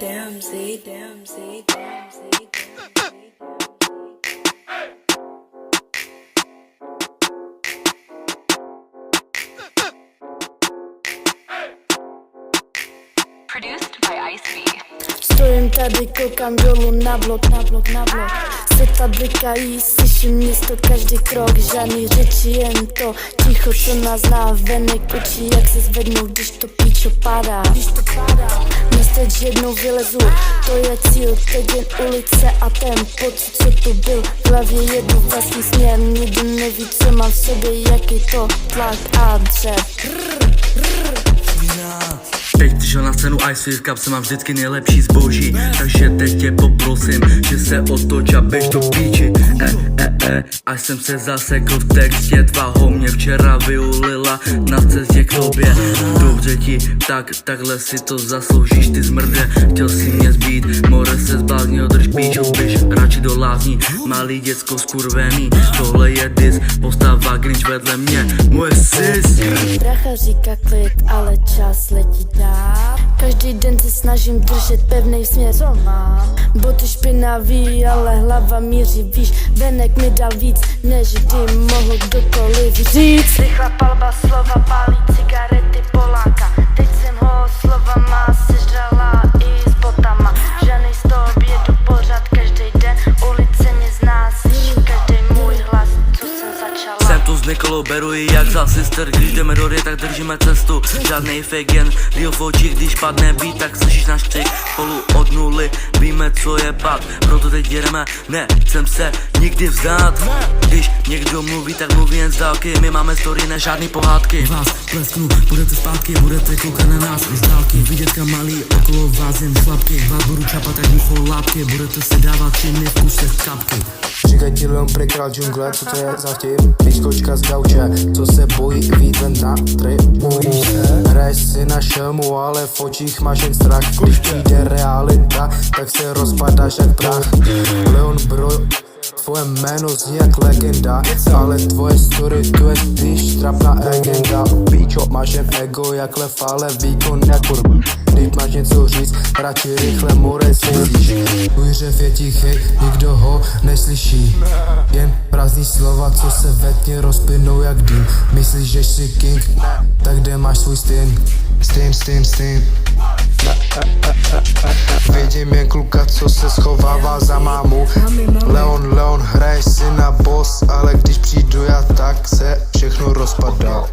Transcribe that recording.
Produced by Ice V. Stojím tady, koukám dolů na blok. Světla blikají, slyším město, každý krok, žádný řeči, jen to ticho, co nás zná, venek učí, jak se zvednout, když to píčo padá. Teď jednou vylezu, to je cíl, teď jen ulice a ten pocit, co tu byl, v hlavě jedu vlastní směr, nikdo neví, co mám v sobě, jaký to tlak a dřev. Teď přišel na scénu Ice V, v kapse mám vždycky nejlepší zboží, takže teď tě poprosím, že se otoč a běž do píči. Až jsem se zasekl v textě, tvá mě včera vyulila na cestě k tobě. Dobře ti, takhle si to zasloužíš, ty zmrde, chtěl si mě zbít, more se zbláznil, drž píčo, běž radši do lázní, malý děcko skurvený, tohle je dis, postava Grinch vedle mě, moje sis. Bracha říká klid, ale čas letí dál. Každý den se snažím držet pevnej směr, co mám. Boty špinavý, ale hlava míří, víš, venek mi dal víc, než kdy mohl kdokoliv říct. Rychlá palba slova, pálí cigarety Poláka. Teď jsem ho slovama sežrala i s botama. Žádnej z toho bědu pořád, každý den ulice mě zná, slyší každý můj hlas, co jsem začala. Jsem tu s Nikolou, beru ji jak za sister, když jdeme do ry, tak držíme cestu. Žádnej fake, jen real v očích, když padne beat, tak slyšíš náš křik. Spolu od nuly, víme co je pad, proto teď jedeme, nechcem se nikdy vzdát. Když někdo mluví, tak mluví jen z dálky, my máme story, ne žádný pohádky. Vás plesknu, budete zpátky, budete koukat na nás z dálky. Vidětka malý, okolo vás jen chlapky, vás budu čapat jak mucho lápky, budete si dávat činy v kusech kapky. Říkají ti Leon prekrál džungle, co to je za vtip? Pískočka z gauče, co se bojí vít ven na tribu. Hraješ si na šelmu, ale v očích máš jen strach. Když přijde realita, tak se rozpadáš jak prach. Leon bro, tvoje jméno zní jak legenda, ale tvoje story to je spíš trapná agenda. Píčo, máš jen ego jak lev, ale výkon jak porb. Když máš něco říct, radši rychle more svědíš. Tvůj řev je tichý, nikdo ho neslyší. Jen prázdný slova, co se ve tmě rozplynou jak dým. Myslíš, že jsi king, tak kde máš svůj stým? Stým. Vidím jen kluka, co se schovává za mámu. Leon, hraješ si na boss, ale když přijdu já, tak se všechno rozpadá.